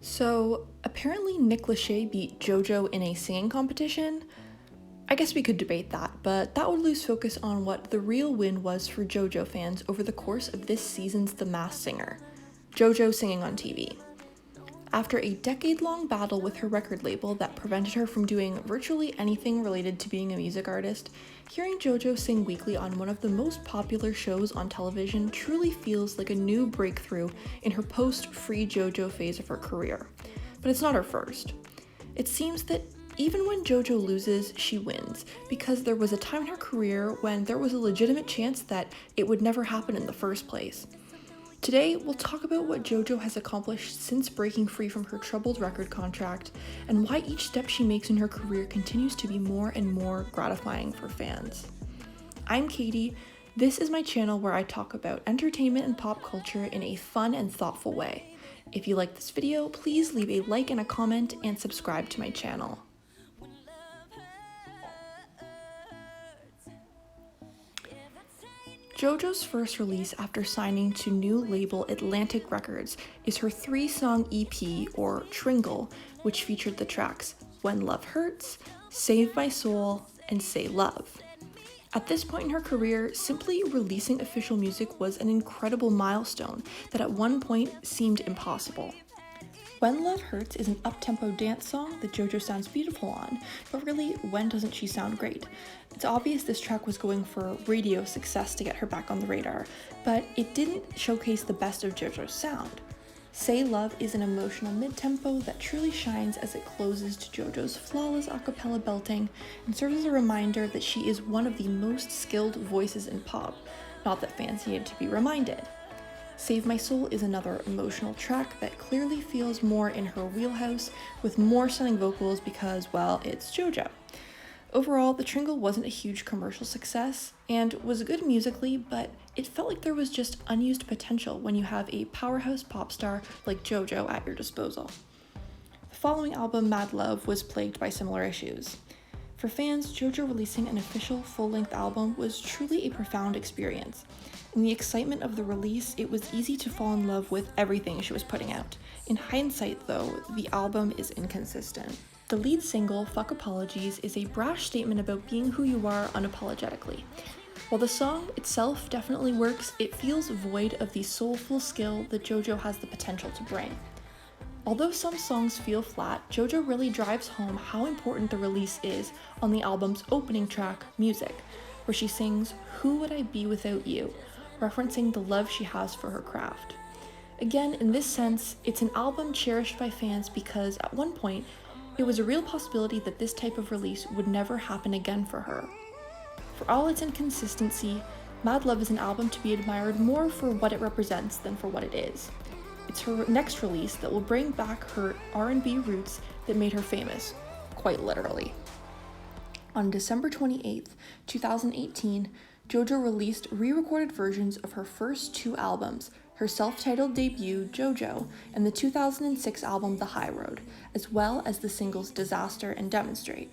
So, apparently Nick Lachey beat JoJo in a singing competition. I guess we could debate that, but that would lose focus on what the real win was for JoJo fans over the course of this season's The Masked Singer, JoJo singing on TV. After a decade-long battle with her record label that prevented her from doing virtually anything related to being a music artist, hearing JoJo sing weekly on one of the most popular shows on television truly feels like a new breakthrough in her post-Free JoJo phase of her career. But it's not her first. It seems that even when JoJo loses, she wins, because there was a time in her career when there was a legitimate chance that it would never happen in the first place. Today, we'll talk about what JoJo has accomplished since breaking free from her troubled record contract, and why each step she makes in her career continues to be more and more gratifying for fans. I'm Katie. This is my channel where I talk about entertainment and pop culture in a fun and thoughtful way. If you like this video, please leave a like and a comment and subscribe to my channel. JoJo's first release after signing to new label Atlantic Records is her 3-song EP, or Tringle, which featured the tracks When Love Hurts, Save My Soul, and Say Love. At this point in her career, simply releasing official music was an incredible milestone that at one point seemed impossible. When Love Hurts is an up-tempo dance song that JoJo sounds beautiful on, but really, when doesn't she sound great? It's obvious this track was going for radio success to get her back on the radar, but it didn't showcase the best of JoJo's sound. Say Love is an emotional mid-tempo that truly shines as it closes to JoJo's flawless a cappella belting and serves as a reminder that she is one of the most skilled voices in pop, not that fans needed to be reminded. Save My Soul is another emotional track that clearly feels more in her wheelhouse, with more stunning vocals because, well, it's JoJo. Overall, the Tringle wasn't a huge commercial success, and was good musically, but it felt like there was just unused potential when you have a powerhouse pop star like JoJo at your disposal. The following album, Mad Love, was plagued by similar issues. For fans, JoJo releasing an official full-length album was truly a profound experience. In the excitement of the release, it was easy to fall in love with everything she was putting out. In hindsight, though, the album is inconsistent. The lead single, Fuck Apologies, is a brash statement about being who you are unapologetically. While the song itself definitely works, it feels void of the soulful skill that JoJo has the potential to bring. Although some songs feel flat, JoJo really drives home how important the release is on the album's opening track, Music, where she sings, "Who Would I Be Without You?" referencing the love she has for her craft. Again, in this sense, it's an album cherished by fans because at one point, it was a real possibility that this type of release would never happen again for her. For all its inconsistency, Mad Love is an album to be admired more for what it represents than for what it is. It's her next release that will bring back her R&B roots that made her famous, quite literally. On December 28th, 2018, JoJo released re-recorded versions of her first 2 albums, her self-titled debut, JoJo, and the 2006 album, The High Road, as well as the singles Disaster and Demonstrate.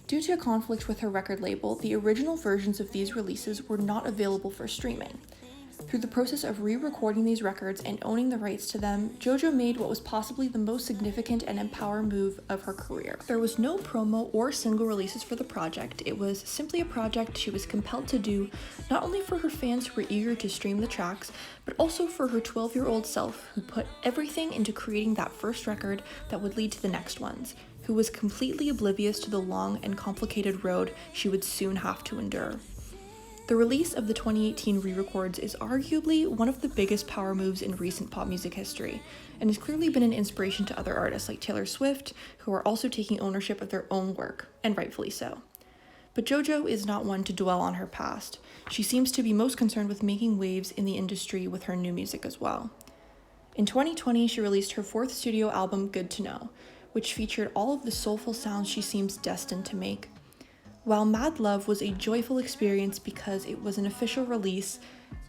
Due to a conflict with her record label, the original versions of these releases were not available for streaming. Through the process of re-recording these records and owning the rights to them, JoJo made what was possibly the most significant and empowering move of her career. There was no promo or single releases for the project. It was simply a project she was compelled to do, not only for her fans who were eager to stream the tracks, but also for her 12-year-old self, who put everything into creating that first record that would lead to the next ones, who was completely oblivious to the long and complicated road she would soon have to endure. The release of the 2018 re-records is arguably one of the biggest power moves in recent pop music history, and has clearly been an inspiration to other artists like Taylor Swift, who are also taking ownership of their own work, and rightfully so. But JoJo is not one to dwell on her past. She seems to be most concerned with making waves in the industry with her new music as well. In 2020, she released her 4th studio album, Good to Know, which featured all of the soulful sounds she seems destined to make. While Mad Love was a joyful experience because it was an official release,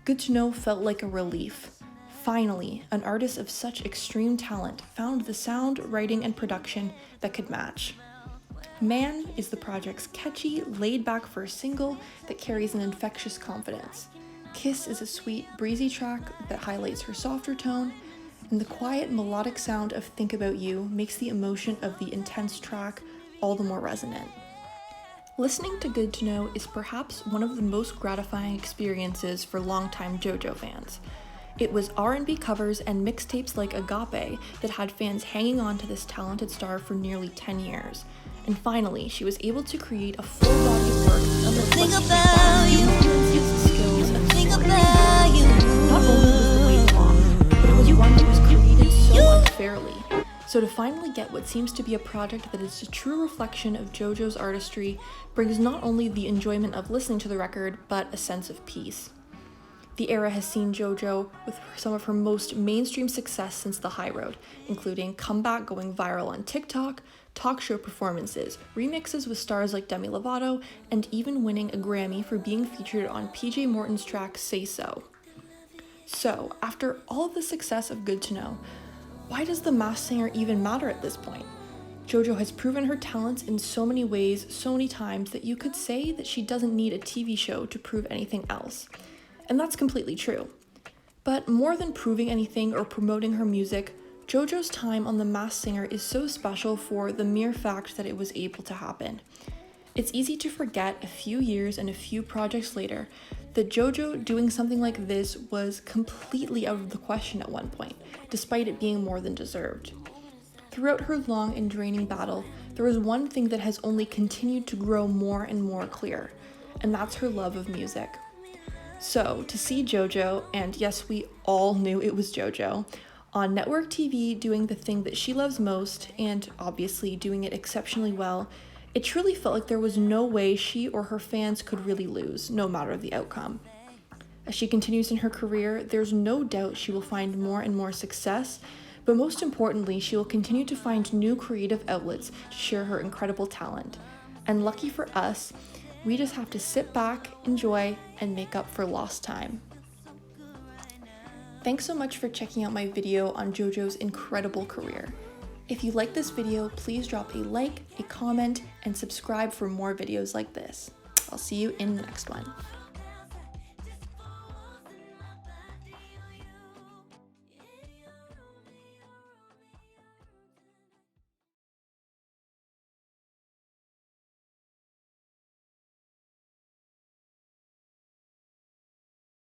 Good to Know felt like a relief. Finally, an artist of such extreme talent found the sound, writing, and production that could match. Man is the project's catchy, laid-back first single that carries an infectious confidence. Kiss is a sweet, breezy track that highlights her softer tone, and the quiet melodic sound of Think About You makes the emotion of the intense track all the more resonant. Listening to Good to Know is perhaps one of the most gratifying experiences for longtime JoJo fans. It was R&B covers and mixtapes like Agape that had fans hanging on to this talented star for nearly 10 years. And finally, she was able to create a full body of work skills and storytelling. Not only was the wait long, but it was one that was created so unfairly. So to finally get what seems to be a project that is a true reflection of JoJo's artistry brings not only the enjoyment of listening to the record, but a sense of peace. The era has seen JoJo with some of her most mainstream success since the high road, including Comeback going viral on TikTok, talk show performances, remixes with stars like Demi Lovato, and even winning a Grammy for being featured on PJ Morton's track Say So. So, after all of the success of Good to Know, why does The Masked Singer even matter at this point? JoJo has proven her talents in so many ways, so many times, that you could say that she doesn't need a TV show to prove anything else. And that's completely true. But more than proving anything or promoting her music, JoJo's time on The Masked Singer is so special for the mere fact that it was able to happen. It's easy to forget a few years and a few projects later that JoJo doing something like this was completely out of the question at one point, despite it being more than deserved. Throughout her long and draining battle, there was one thing that has only continued to grow more and more clear, and that's her love of music. So, to see JoJo, and yes, we all knew it was JoJo, on network TV doing the thing that she loves most, and obviously doing it exceptionally well, it truly felt like there was no way she or her fans could really lose, no matter the outcome. As she continues in her career, there's no doubt she will find more and more success, but most importantly, she will continue to find new creative outlets to share her incredible talent. And lucky for us, we just have to sit back, enjoy, and make up for lost time. Thanks so much for checking out my video on JoJo's incredible career. If you like this video, please drop a like, a comment, and subscribe for more videos like this. I'll see you in the next one.